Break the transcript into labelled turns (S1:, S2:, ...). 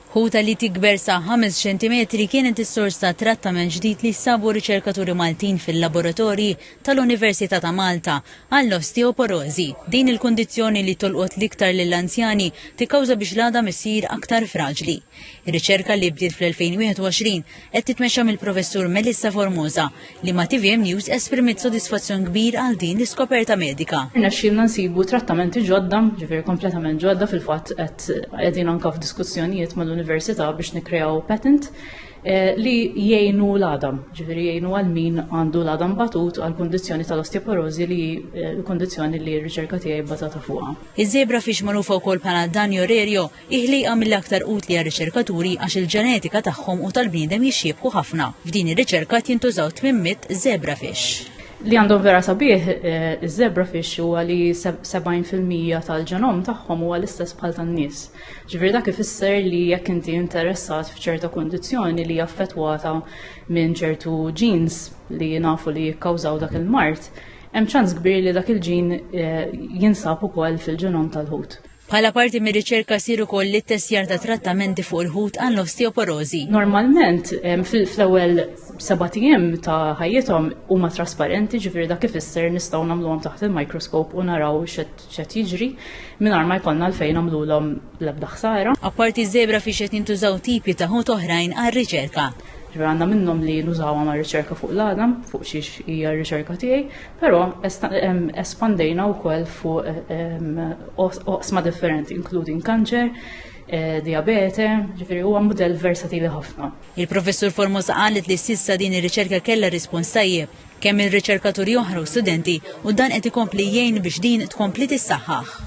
S1: Ħuta li tikber sa 5 cm kienet is-sors ta' trattament ġdid li sabu riċerkaturi Maltin fil-laboratorji tal-Università ta' Malta għall-osteoporosi. Din il-kundizzjoni li tolqot l-iktar lill-anzjani tikkawża biex l-għadam issir aktar fraġli. Ir-riċerka li bdiet fl-2021 qed titmexxa mill-professur Melissa Formosa li ma' TVM News esprimiet sodisfazzjon kbir għal din l-iskoperta medika.
S2: Nexxielna nsibu trattamenti ġodda, ġifieri kompletament ġodda fil-fatt qegħdin anke f'diskussjonijiet mal-Università biex nikreaw patent li jgħinu l-għadam, ġifieri jgħinu għal min għandu l-għadam batut għal kondizzjoni tal-osteoporosi li l-kondizzjoni li r-riċerka tiegħi bbażata fuqha.
S1: Iż-zebrafish magħrufa wkoll bħala Danio Rerio iħliqa mill-aktar utli għar-riċerkaturi għax il-ġenetika tagħhom u tal-bniedem jixxiebħu ħafna. F'din ir-riċerka jintużaw 800 zebrafish.
S2: Li għandhom vera sabiħ, iż-zebrafish huwa li 70% tal-ġenom tagħhom huwa l-istess bħal tan-nies. Ġifieri dak ifisser li jekk inti interessat f'ċerta kundizzjoni li affettwata minn ċertu genes li nafu li jikkawżaw dak il-mart, hemm ċans kbir li dak il-ġin jinsab ukoll fil-ġenom tal-ħut.
S1: Bħala parti mir-riċerka siru koll li testjar ta' trattamenti fuq il-ħut għall-osteoporosi.
S2: Normalment fl-ewwel 7 ijiem ta' ħajjithom huma trasparenti, ġifieri dak ifisser nistgħu nagħmluhom taħt il-mikroskop u naraw x'qed jiġri mingħajr ma jkollna għalfejn nagħmluhom l-ebda ħsara.
S1: Apparti żebrafish qed jintużaw tipi ta' ħut oħrajn għar-riċerka.
S2: Għandna minnhom li nużawha ma' riċerka fuq l-għadam, fuq xiex hija r-riċerka tiegħi, però espandejna wkoll fuq oqsma differenti, including kanċer, diabete, ġifieri huwa mudell versatili ħafna.
S1: Il-professur Formosa qalet li s'issa din ir-riċerka kellha rispons tajjeb kemm il-riċerkaturi oħra u studenti u dan qed ikompli jgħin biex din tkompli tissaħħaħ.